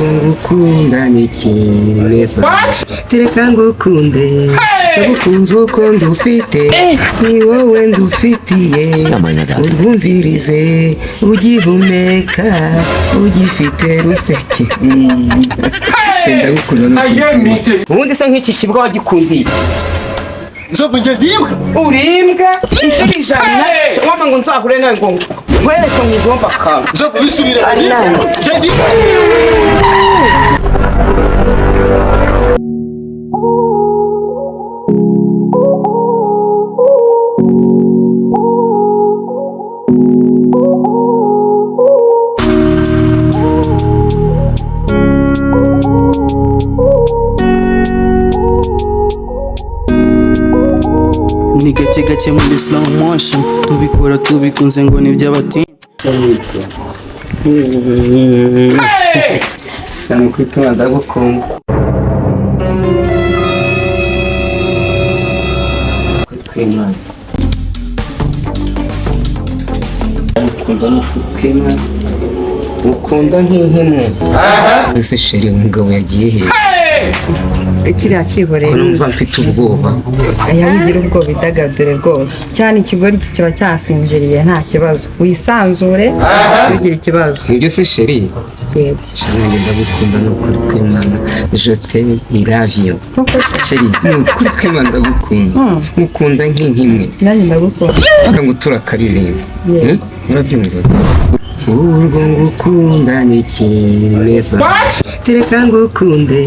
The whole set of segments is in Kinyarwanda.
urwo ngukunda ni kimeza tereka ngukunde nagukunze uko ndufite ni wowe ndufitiye urwumvirize ugihumeka ugifite ruseke shenda gukunda ubundi se nk'iki kibwa wagikundiye nzovu njye ndimbwa urimbwa inshuro ijana wama ngo nzahure nawe ngo nkwereke mu izomba kawe nzovu bisubire njye ndimbwa ni gake gake muri slow motion tubikora tubikunze ngo ni by'abatinyi cyane kwituma ndagukunda kwimana ukunda n'ufukimana ukunda nk'inkimwe ese sheri umugabo yagiye he kiriya kihoreye numva mfite ubwoba yabigira ubwoba idagadure rwose cyane ikigori kiba cyasinziriye nta kibazo wisanzure ugira ikibazo nibyo se sheri yego shanange ndagukunda n'ukuri kw'Imana je t'aime I love you sheri n'ukuri kw'Imana ndagukunda mukunda nk'inkimwe nanjye ndagukunda ngo turakaririmba urabyumva urwo ngukunda ni kimeza tereka ngukunde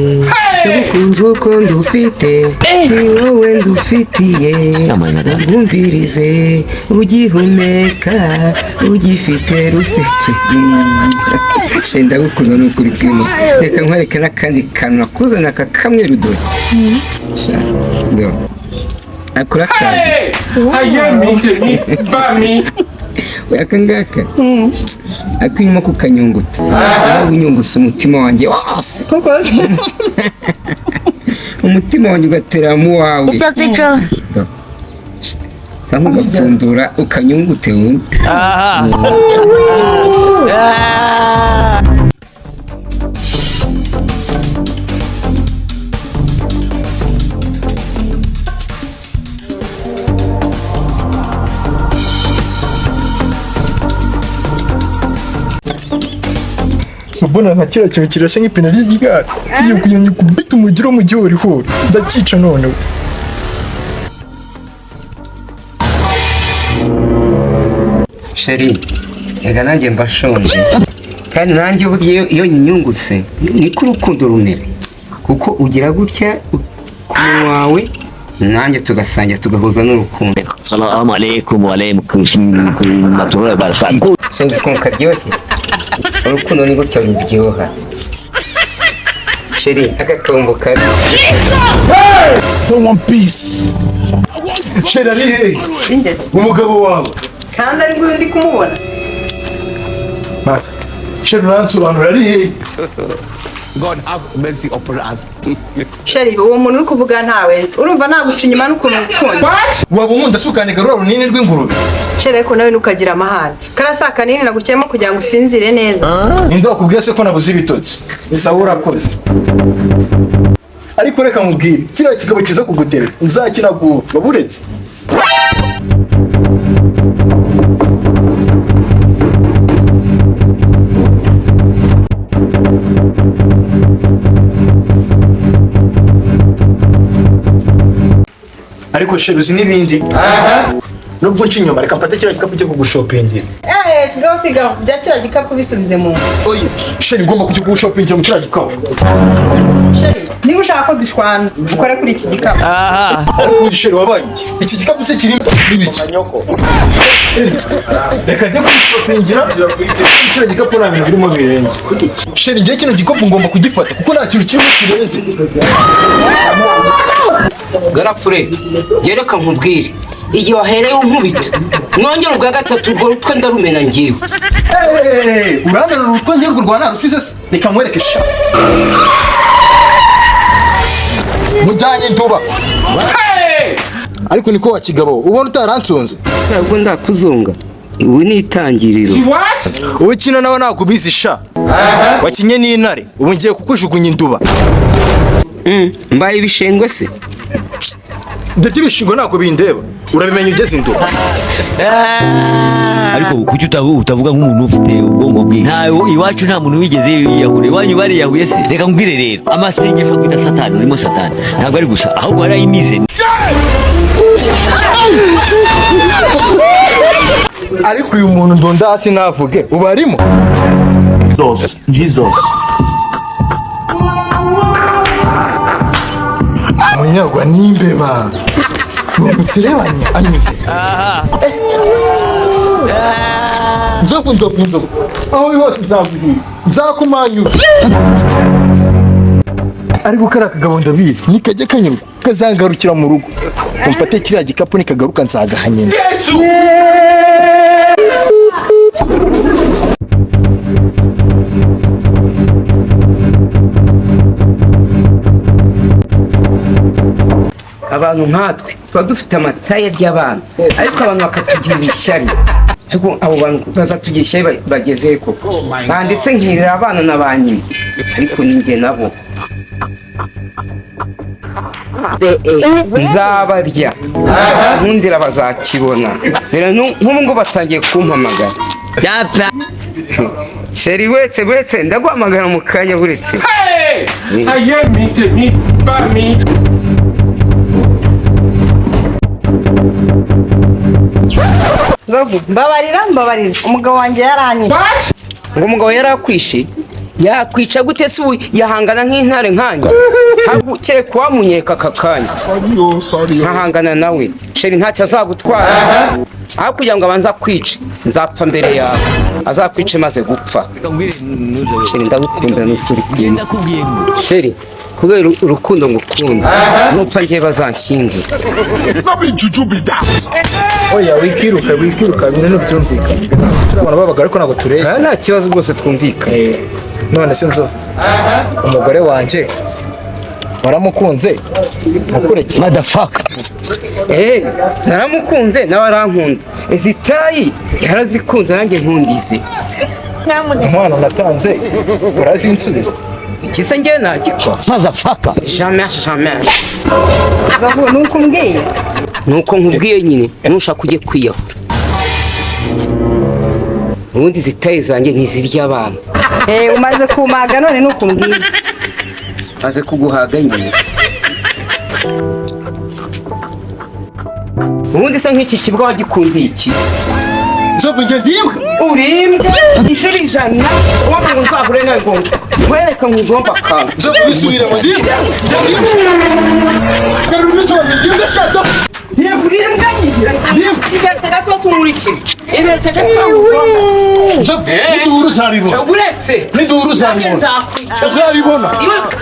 nagukunze uko ndufite ni wowe ndufitiye urwumvirize ugihumeka ugifite ruseke shenda gukunda n'ukuri kw'Imana reka nkwereke n'akandi kantu nakuzana aka kamwe rudoye akora akazi aka ngaka akirimo kukanyunguta nawe unyungusa umutima wanjye wose umutima wanjye ugateramo wawe cyangwa ugapfundura ukanyungute wumve Subona nka kira kintu kirashya nk'ipine ry'igare ugiye kuyanya kubita umugiro mu gihe urihura ndakica none sheri ega nanjye mbashonje kandi nanjye burya iyo nyinyungutse niko urukundo rumera kuko ugira gutya ku munwa wawe nanjye tugasangira tugahuza n'urukundo. Assalamu alaikum wa rahmatullahi wa barakatuh. Sinzi ukuntu karyoshye urukundo ni gutya ruryoha sheri agakombo kari One Piece sheri ari hehe umugabo wawe kandi ari bwo ndi kumubona sheri uransobanura ari hehe God have mercy upon us. sheri uwo muntu uri kuvuga ntawe urumva naguca inyuma n'ukuntu ukunda waba unkunda sukanika rura runini rw'ingurube sheri ko nawe nukagira amahane karasa kanini nagukiyemo kugira ngo usinzire neza ninde wakubwiye se ko nabuze ibitotsi sawa urakoze ariko reka mubwire kiriya kigabo kiza kuguterera nzakinagura waburetse ariko sheri uzi n'ibindi nubwo nca inyuma reka mfate kiriya gikapu cyo kugushopingira sigaho bya kiriya gikapu bisubize mu oya sheri ngomba kujya kugushopingira mu kiriya gikapu sheri niba ushaka ko dushwana ukore kuri iki gikapu ariko sheri wabaye iki gikapu se kirimo n'ibiki reka njye kugushopingira kiriya gikapu nta bintu birimo birenze sheri njye kino gikapu ngomba kugifata kuko nta kintu kirimo kirenze garafure gereka nkubwire igihe wahereye unkubita mwongera ubwa gatatu urwo rutwe ndarumena ngewe urananura urutwe ngewe urwo rwa rusize se reka nkwereke sha mujyanye ntuba ariko niko wa kigabo ubona utaransonze ntabwo ndakuzunga ubu ni itangiriro. Wowe kino nawe nakubizi sha. Wakinye n'intare, ubu ngiye kukujugunya induba. Mbaye ibishengwe se? Ndetse ibishingo ntabwo bindeba. Urabimenya ugeze induba. ariko kuki utavuga nk'umuntu ufite ubwonko bwiza ntawe iwacu nta muntu wigeze yiyahura iwanyu bariyahuye se reka mbwire rero amasengesho kwita satani urimo satani ntabwo ari gusa ahubwo harayimize ariko uyu muntu ndonda hasi navuge ubarimo Jesus munyagwa n'imbeba umusirebanya anyuze nzovu aho hose nzakumanyura ariko kariya kagabo ndabizi nikajya kanyurwa kazangarukira mu rugo umfate kiriya gikapu nikagaruka nzagahanyenya abantu nkatwe tuba dufite amataye ry'abantu ariko abantu bakatugirira ishyari ariko abo bantu bazatugira ishyari bageze koko banditse nkirira abana na ba nyina ariko ninjye nabo nzabarya nkundira bazakibona rero nk'ubu ngo batangiye kumpamagara sheri buretse ndaguhamagara mu kanya buretse Nzovu, mbabarira umugabo wanjye yaranyira. ngo umugabo yarakwishe yakwica gute se ubu yahangana nk'intare nkanjye hakeye kuwamunyeka aka kanya nkahangana nawe sheri ntacyo azagutwara aho kugira ngo abanze akwice nzapfa mbere yawe azakwice maze gupfa sheri ndagukunda n'ukuri kugenda sheri kubera urukundo ngukunda nupfa ngiye bazanshyingira oya wikiruka ibintu byumvikana turabona babaga ariko ntabwo tureshya nta kibazo rwose twumvikana none se nzovu umugore wanjye waramukunze mukureke madafaka naramukunze nawe arankunda izi tayi yarazikunze nanjye nkundize inkwano natanze urazinsubiza ikise ngewe nagikora madafaka jamais Nzovu, nuko umbwiye. nuko nkubwiye nyine nushaka ujye kwiyahura ubundi izi tayi zanjye ntizirya abantu Umaze kumaga none nuko umbwiye. maze kuguhaga nyine ubundi se nk'iki kibwa wagikundiye iki nzovu njye ndimbwa urimbwa inshuro ijana waba ngo nzahure nawe ngo nkwereka nkujomba akantu nzovu wisubire mu ndimbwa garura ibisobanuro ndimbwa shaka urimbwa ibetse gato tumurikire ibetse gato nzovu niduhura uzabibona uretse niduhura uzabibona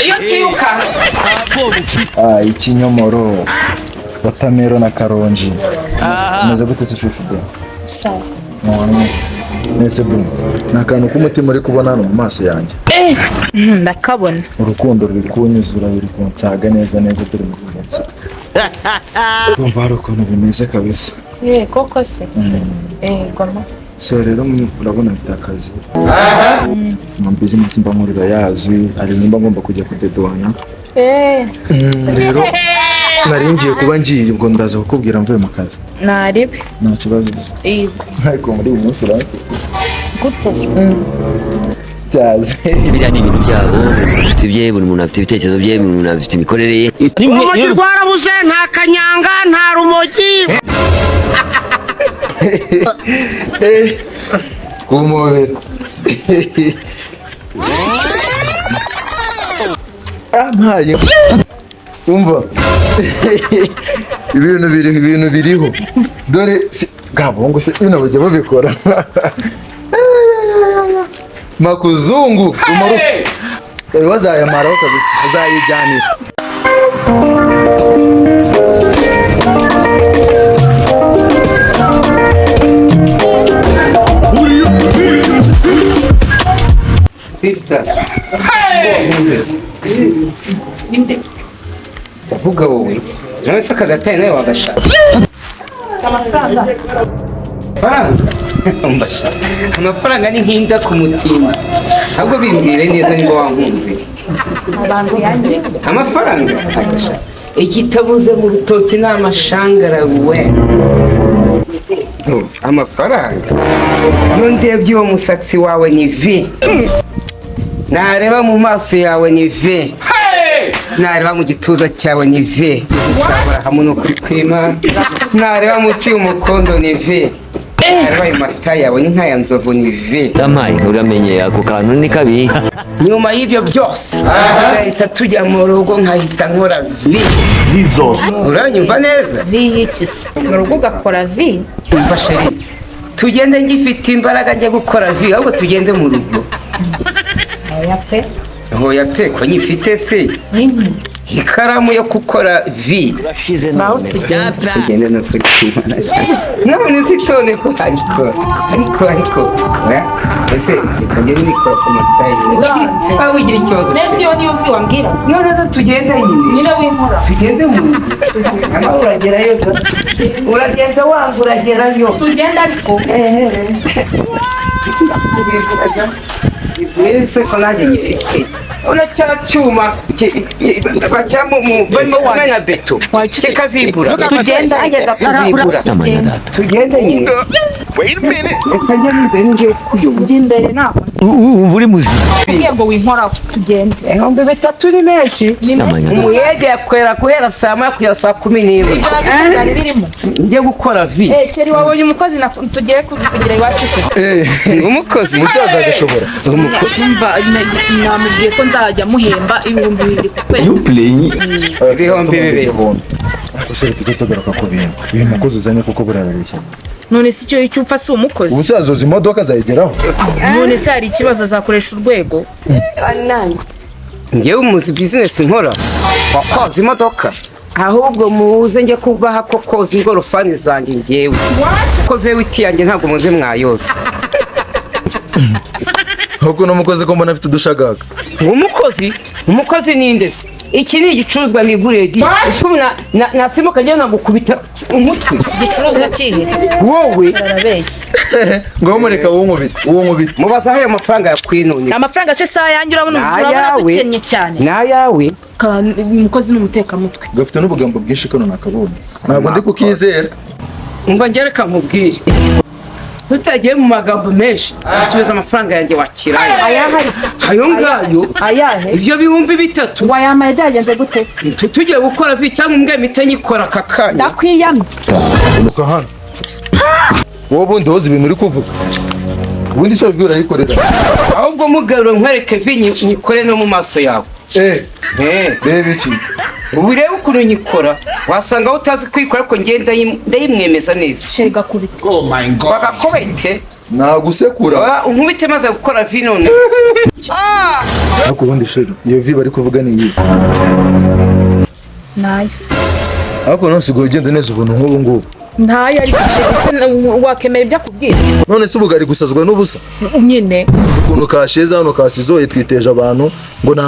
iyo utirukanse ikinyomoro watamero na karonji umaze gutetse ishusho bwe Sawa. nese bwe ni akantu k'umutima uri kubona hano mu maso yanjye Ndakabona. urukundo ruri kunyuzura ruri kunsaga neza turi mu kugenza kumva hari ukuntu bimeze kabisa Koko se. Goma. so rero urabona mfite akazi mu business mba nkorera yazwi ari nimba ngomba kujya kudedoana rero nari ngiye kuba ngiye ubwo ndaza kukubwira mvuye mu kazi Naribe. nta kibazo se ariko muri uyu munsi urafite Gute se? cyaze biriya ni ibintu byabo bafite ibye buri muntu afite ibitekerezo bye buri muntu afite imikorere ye urumogi rwarabuze nta kanyanga nta rumogi kumubera mpaye umva ibintu biriho dore gabongo se bino bajya babikora makuzungu umaru bazayamaraho kabisa azayijyanira sister ndavuga wowe nawe se aka gatayi nawe wagashaka amafaranga Mbasha amafaranga ni nk'inda ku mutima ahubwo bimbwire neza niba wankumve amafaranga agasha ikitabuze mu rutoki ni amashangara we amafaranga iyo ndebye uwo musatsi wawe ni vi nareba mu maso yawe ni vi nareba mu gituza cyawe ni vi hamwe no kuri kwima nareba munsi y'umukondo ni vi nareba ayo mata yawe ni nk'aya nzovu ni vi Damaye uramenye ako kantu ni kabi. nyuma y'ibyo byose tugahita tujya mu rugo nkahita nkora vi uranyumva neza vi y'ikisi mu rugo ugakora vi umva sheri tugende ngifite imbaraga njye gukora vi ahubwo tugende mu rugo oya pe hoya pe ko nyifite se ikaramu yo gukora vi naho tugenda tugende no kuri kumana none zitone ko ariko ese ikagenda nikora ku matayi aho wigira ikibazo nese iyo niyo vi wambwira none zo tugende nyine winkora tugende mu rugo ama uragerayo uragenda wanga uragerayo tugenda ariko Ese ko nanjye gifite una cya cyuma bacamo barimo kumena beto kikavibura tugenda ageza kuvibura tugende nyine reka njye imbere ngiye kuyobora ujya imbere ntabwo Uri muzima. ugiye ngo winkoraho tugende ibihumbi bitatu ni menshi umuyede yakwera guhera saa moya kugera saa 11 ibyo byari birimo njye gukora vi sheri wabonye umukozi tugiye kugira iwacu se umukozi umusaza agashobora umva namubwiye ko nzajya muhemba ibihumbi 2 ku kwezi You play. ibihumbi bibiri gusa tujye tugaruka ku bintu uyu mukozi uzanye kuko burabeshya none si icyo cyupfa si umukozi ubusaza uzi imodoka azayigeraho none se hari ikibazo azakoresha urwego njyewe umuzi bizinesi nkora wakoze imodoka ahubwo muze njye kubaha ko koza ingorofani zanjye njyewe ko vewiti yanjye ntabwo muze mwayose ahubwo n'umukozi ko mbona afite udushagaga umukozi ni nde iki ni igicuruzwa niguriye di ubu nasimuka njye nagukubita umutwe igicuruzwa kihe wowe arabeshya ngo mureka uwo nkubita mubaza aho ayo mafaranga yakwinonye amafaranga se saa yanjye urabona dukennye cyane n'ayawe umukozi ni umutekamutwe gafite n'ubugambo bwinshi kano nakabonye ntabwo ndi kukizera umva ngereka nkubwire tutagiye mu magambo menshi asubiza amafaranga yanjye wakirayo ayahari ayo ngayo ayahe ibyo bihumbi 3 wayamaye byagenze gute tugiye gukora vi cyangwa mbwe mite nyikora aka kanya ndakwiyamye unuka hano wowe bundi wozi ibintu uri kuvuga ubundi so bibwira yikorera ahubwo mugarura nkwereke vi nyikore no mu maso yawe reba iki ubu urebe ukuntu nyikora wasanga aho utazi kwikora ko ngenda ndayimwemeza neza sheri gakubita bagakobete nagusekura unkubite maze gukora vi none ariko ubundi sheri iyo vi bari kuvuga ni iyi nayo ariko none usigaye ugenda neza ubuntu nk'ubu ngubu ntayo ariko wakemera ibyo akubwira none se ubugari gusazwa n'ubusa nyine ukuntu kasheza hano kasizoye twiteje abantu ngo ni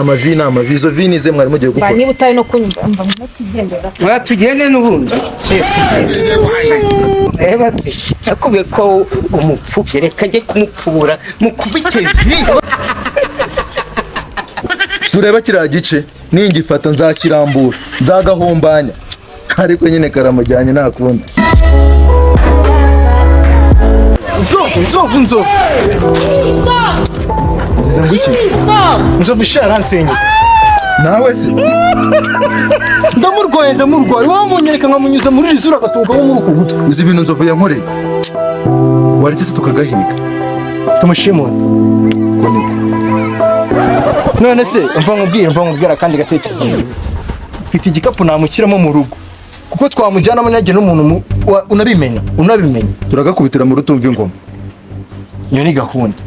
amavi izo vi nize mwari mugiye gukora niba utari no kunyumva mva mutwigendera tugende n'ubundi reba se nakubwiye ko umupfubye reka njye kumupfubura mukubite vi si ureba kiriya gice ningifata nzakirambura nzagahombanya ariko nyine karamujyanye nta kundi nzovu nzovu sharansenye nawe se ndamurwaye wamunyereka nkamunyuza muri iri zuru agatungaho muri uku gutwi uzi ibintu nzovu yankoreye waretse se tukagahiga tumushimure ko niko none se mva nkubwira kandi gatekerezo mfite igikapu namushyiramo mu rugo kuko twamujyanamo nyage n'umuntu unabimenya turagakubitira mu rutumva ingoma iyo ni gahunda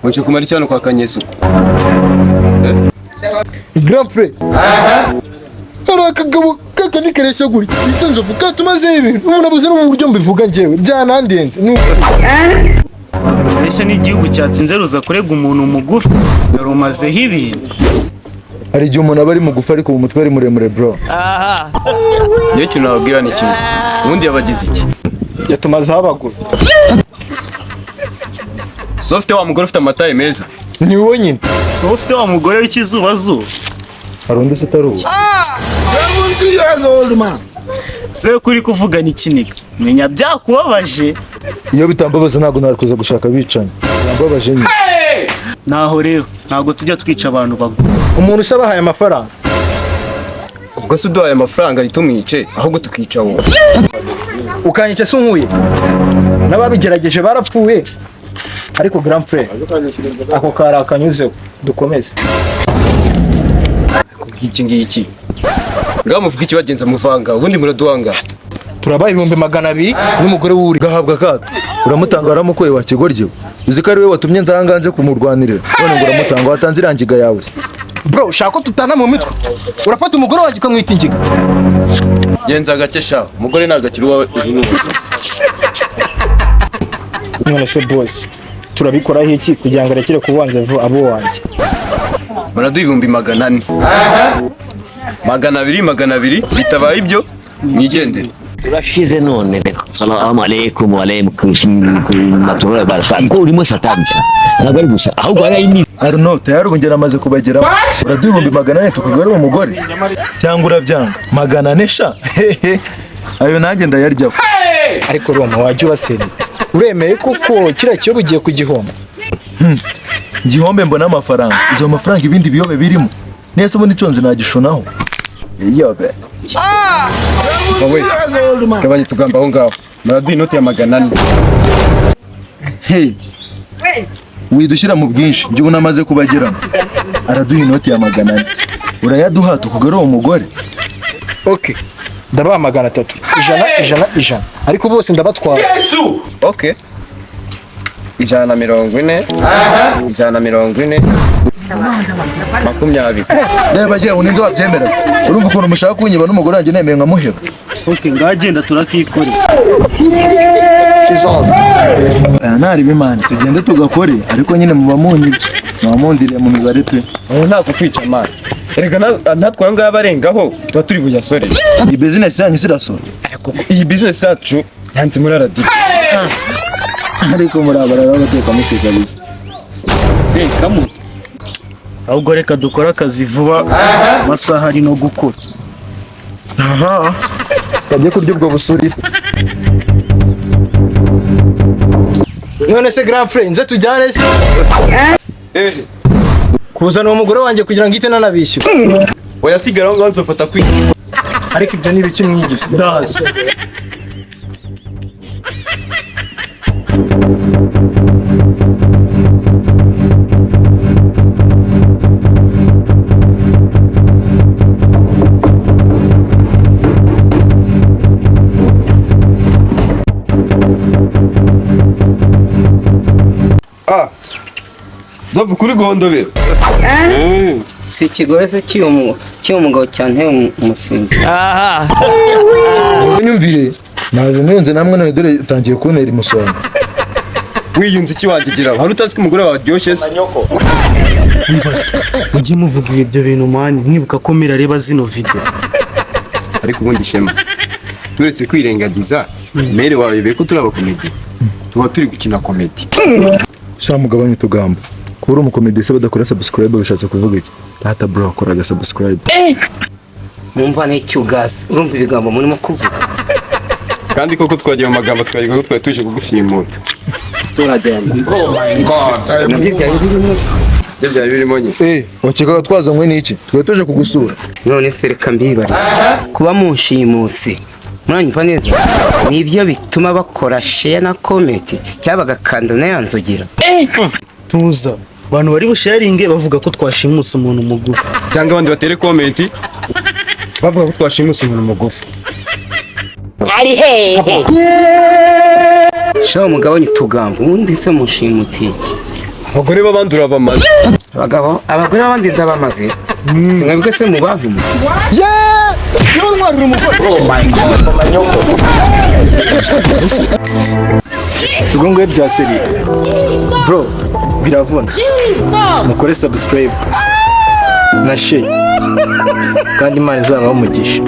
Mwache kumali cyane kwa Kanyesu. grand frère hari akagabo kakandi kareshya gutya bita nzovu katumazeho ibintu ubu nabuze no mu buryo mbivuga njyewe byanandenze urabeshya n'igihugu cyatsinze ruza kurega umuntu mugufi yarumazeho ibintu. hari igihe umuntu aba ari mugufi ariko mu mutwe ari muremure bro. Niyo kintu nababwira ni kimwe. Ubundi yabagize iki? yatumazeho abagore. So ufite wa mugore ufite amataye meza. Ni wowe nyine. So ufite wa mugore w'ikizubazuba. hari undi se utari uwo? So kuri kuvugana ikiniga menya byakubabaje. iyo bitambabaza ntabwo nari kuza gushaka abicanyi. Byambabaje nyine. Naho rero ntabwo tujya twica abantu bagura. Umuntu usaba ahaye amafaranga. Ubwo se uduhaye amafaranga ntitumwice ahubwo tukica wowe. Ukanyica se unkuye. N'ababigerageje barapfuye. Ariko grand frère ako kari akanyuzeho dukomeze. Iki ngiki. Ngaho muvuga ikibagenza muvanga ubundi muraduhanga. Turabaye 200 n'umugore w'uri gahabwa kato uramutanga waramukoye wa kigoryo uzi ko ari we watumye nzanganze kumurwanirira none ngo uramutanga watanze irangiga yawe. bro shaka tutana mu mitwe urafata umugore wanjye ukamwita ingiga. Yenza gake sha umugore nagakiri wawe ibintu. None se boss turabikora iki kugira ngo arekere kubanza abo wanjye. Muraduha 400. 200 bitabaye ibyo mwigendere. urashize none reka salamu alaikum wa alaikum maturola baraka urimo satani ntabwo ari gusa ahubwo ari ini ARNO tayari ngera amaze kubagera uraduha 400 tukugore umugore cyangwa urabyanga 400 sha ayo nanjye ndayaryaho. Ariko Roma wajye uraseri uremeye kuko kira cyo bugiye kugihomba. Gihombe mbona amafaranga izo mafaranga ibindi biyobe birimo nese ubundi conze nagishonaho iyobe. Wowe kabanye tugamba aho ngaho muraduha inoti ya 400. Hey widushyira mu bwinshi njye unamaze kubagera araduha inoti ya 400 urayaduha tukugore uwo mugore. Okay ndabaha 300 ijana ariko bose ndabatwara. Okay 140 140 20. Reba giye undi ndo abyemera se urumva ukuntu mushaka kunyiba n'umugore wanjye nemeye nkamuheba. Okay ngagenda turakikore. Nari bimana tugende tugakore ariko nyine muba munyiba mwamundiriye mu mibare pe. Nta kukwica amana. Erega ntatwa ngaho barengaho tuba turi buyasore. Iyi business yanyu sirasora. Iyi business yacu yanze muri RDB. Ariko murabara bateka mutegaliza. Kamu ahubwo reka dukora akazi vuba amasaha ari no gukora. Aha kajye kurya ubwo busuri. None se grand frère nze tujyane se kuzana umugore wanjye kugira ngo ite nanabishyura. Wayasigara ngo nzofata kwi. Ariko ibyo ni biki mwigise ndazi. Nzovu kuri gondobera. si ikigore se cy'uwo mugabo cyane umusinzi. Unyumvire naje niyonze namwe none dore utangiye kuntera imusonga. Wiyunze iki wangigira hari utazi ko umugore wawe aryoshye se. Mujye muvuga ibyo bintu mani nkibuka ko mirareba zino video. Ariko ubundi shema turetse kwirengagiza mere wawe beko turaba komedi tuba turi gukina komedi. Sha mugabanye tugamba kuri umukomedi se badakora subscribe bishatse kuvuga iki? Data bro akora subscribe. Mumva n'icyo gas urumva ibigambo murimo kuvuga. Kandi koko twagiye mu magambo twagiye ko twari tuje kugushimuta. Turagenda. Ibyo byari birimo nyine. Wakeka twazanywe n'iki? Twe tuje kugusura. None se reka mbibarize kuba munshimuse muranyumva neza nibyo bituma bakora share na comment cyangwa bagakanda nayanzugira. Tuza abantu bari busharinge bavuga ko twashimuse umuntu mugufi Cyangwa abandi batere comment bavuga ko twashimuse umuntu mugufi. Ari hehe shaho mugabanye tugambo undi se mushimutiye iki? Abagore babandura bamaze. Abagore babandi ndabamaze. Singabwe se mu bantu. Yo ntwarira umugore. Oh my god. ubwo ngwe bya seri bro biravuna mukore subscribe na share kandi Imana izabaho umugisha